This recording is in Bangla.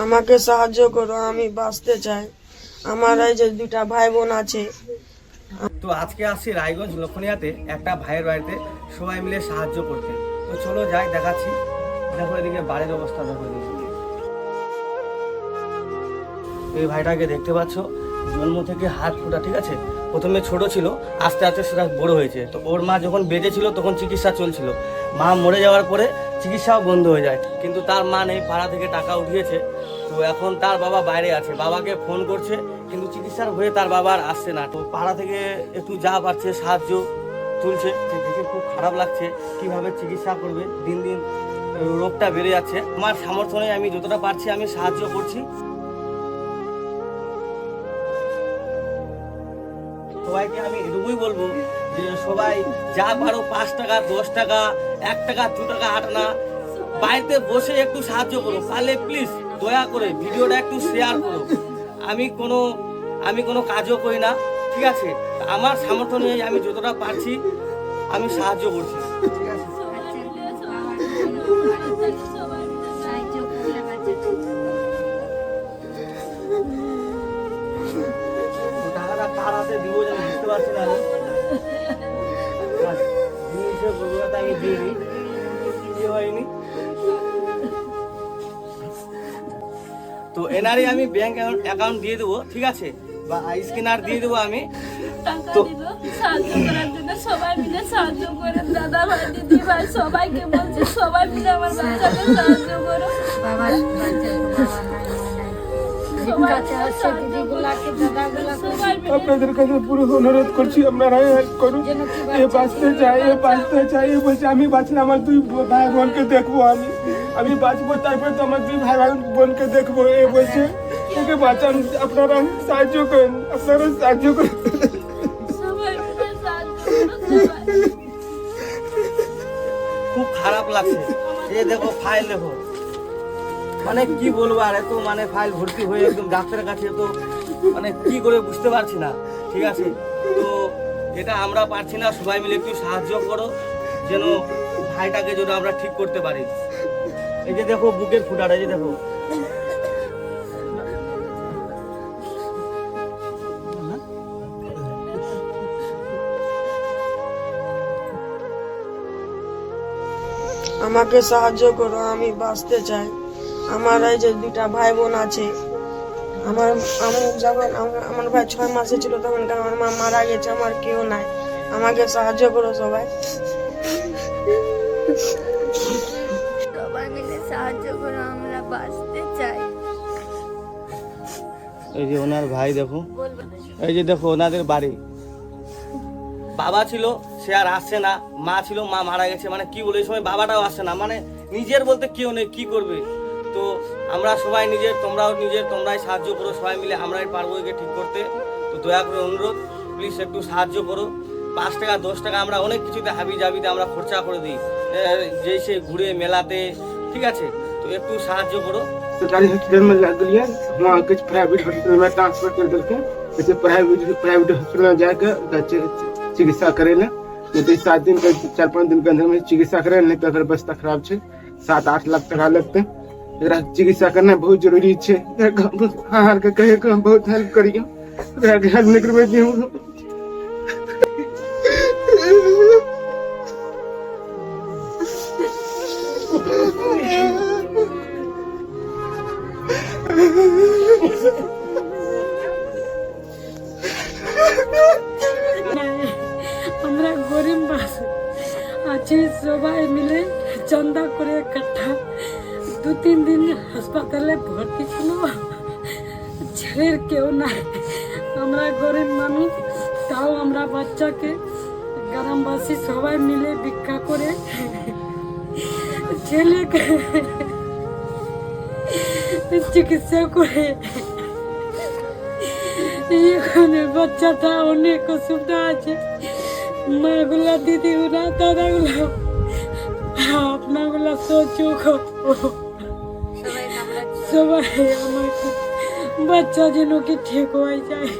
আমাকে সাহায্য করো, আমি বাঁচতে চাই। আমার এই যে দুটা ভাই বোন আছে। তো আজকে আসছি রায়গঞ্জ লক্ষণিয়াতে একটা ভাইয়ের বাড়িতে সবাই মিলে সাহায্য করতে। তো চলো যাই, দেখাচ্ছি। দেখো এদিকে বাড়ির অবস্থা, দেখো এদিকে। এই ভাইটাকে দেখতে পাচ্ছ, জন্ম থেকে হাত ফোটা, ঠিক আছে। প্রথমে ছোট ছিল, আস্তে আস্তে সেটা বড় হয়েছে। তো ওর মা যখন বেঁচে ছিল তখন চিকিৎসা চলছিল। মা মরে যাওয়ার পরে চিকিৎসাও বন্ধ হয়ে যায়, কিন্তু তার মা নেই, পাড়া থেকে টাকা উঠিয়েছে। তো এখন তার বাবা বাইরে আছে, বাবাকে ফোন করছে, কিন্তু চিকিৎসার হয়ে তার বাবা আর আসছে না। তো পাড়া থেকে একটু যা পারছে সাহায্য তুলছে। দেখে খুব খারাপ লাগছে, কিভাবে চিকিৎসা করবে। দিন দিন রোগটা বেড়ে যাচ্ছে। আমার সামর্থ্য নেই, আমি যতটা পারছি আমি সাহায্য করছি। সবাইকে আমি এটুকুই বলবো যে সবাই যা পারো 5 টাকা, 10 টাকা, 1 টাকা, 2 টাকা, 8 আনা বাড়িতে বসে একটু সাহায্য করো। তাহলে প্লিজ দয়া করে ভিডিওটা একটু শেয়ার করো। আমি কোনো কাজও করি না, ঠিক আছে। আমার সামর্থ্য নিয়ে আমি যতটা পারছি আমি সাহায্য করছি, ঠিক আছে। টাকাটা কার হাতে দিব আমি বুঝতে পারছি না। আমি দিইনি, হয়নি। তো এনারই আমি ব্যাংক অ্যাকাউন্ট দিয়ে দেবো, ঠিক আছে, বা স্ক্যানার দিয়ে দেবো আমি। তো সাহায্য করার জন্য সবাই মিলে সাহায্য করে, দাদা ভাই, দিদি ভাই, সবাইকে বলছি সবাই মিলে আমার বাচ্চাকে সাহায্য করো। আপনাদের কাছে পুরো অনুরোধ করছি, আপনারা হেল্প করুন। এ বাঁচতে চাই, বলছে আমি বাঁচলে আমার 2 ভাই বোনকে দেখবো। আমি বাঁচবো, তারপর তো আমার 2 ভাই বোনকে দেখবো। এ বলছে ওকে বাঁচান, আপনারা সাহায্য করেন, খুব খারাপ লাগছে। এ দেখো ফাইল, দেখো, মানে কি বলবো আর, এত মানে ফাইল ভর্তি হয়ে একদম ডাক্তারের কাছে, তো মানে কি করে বুঝতে পারছি না, ঠিক আছে। তো এটা আমরা পারছি না, সবাই মিলে একটু সাহায্য করো যেন ভাইটাকে যেন আমরা ঠিক করতে পারি। এই যে দেখো বুকের ফুটাটা, এই যে দেখো। আমাকে সাহায্য করো, আমি বাঁচতে চাই। আমার এই যে দুটা ভাই বোন আছে। আমার ভাই 6 মাসে ছিল তখন আমার মা মারা গেছে, আমার কেউ নাই। আমাকে সাহায্য করো সবাই। সবাই মিলে সাহায্য করো, আমরা বাঁচতে চাই। এই যে ওনার ভাই, দেখো, এই যে দেখো ওনাদের বাড়ি। বাবা ছিল, সে আর আসছে না। মা ছিল, মা মারা গেছে। মানে কি বলে, এই সময় বাবাটাও আসছে না, মানে নিজের বলতে কেউ নেই, কি করবে। তো আমরা সবাই তোমরাই সাহায্য করো, সবাই মিলে আমরাই পারবো একে ঠিক করতে। তো দয়া করে অনুরোধ, প্লিজ একটু সাহায্য করো। 5 টাকা, 10 টাকা আমরা অনেক কিছুতে হাবি জাবিতে আমরা খরচা করে দিই, যেই সে ঘুরে মেলাতে, ঠিক আছে। তো একটু সাহায্য করো। सरकारी हॉस्पिटल में लग गई है, वहाँ कुछ प्राइवेट हॉस्पिटल में ट्रांसफर कर देते, जैसे प्राइवेट हॉस्पिटल में जाकर चिकित्सा करेला। नहीं तो 7 दिन का 4-5 दिन के अंदर में चिकित्सा करे, नहीं तो अगर बस्ता खराब है 7-8 लाख टका लगते। एकरा चिकित्सा करना बहुत जरूरी है। हार के कहे को बहुत हेल्प करिए, हेल्प नहीं करबे दियो। আমরা গরিব আছি, সবাই মিলে চন্দা করে ইকট্ঠা 2-3 দিন হাসপাতালে ভর্তি ছিল, ছেলের কেউ নাই। আমরা গরিব মানুষ, তাও আমরা বাচ্চাকে গ্রামবাসী সবাই মিলে ভিক্ষা করে ছেলেকে চিকিৎসা করে এখানে বাচ্চাটা অনেক অসুবিধা আছে। মাগুলা, দিদিগুলা, দাদাগুলা, আপনাগুলা চোখ সবাই আমাকে বাচ্চা যেন কি ঠিক হয়ে যায়।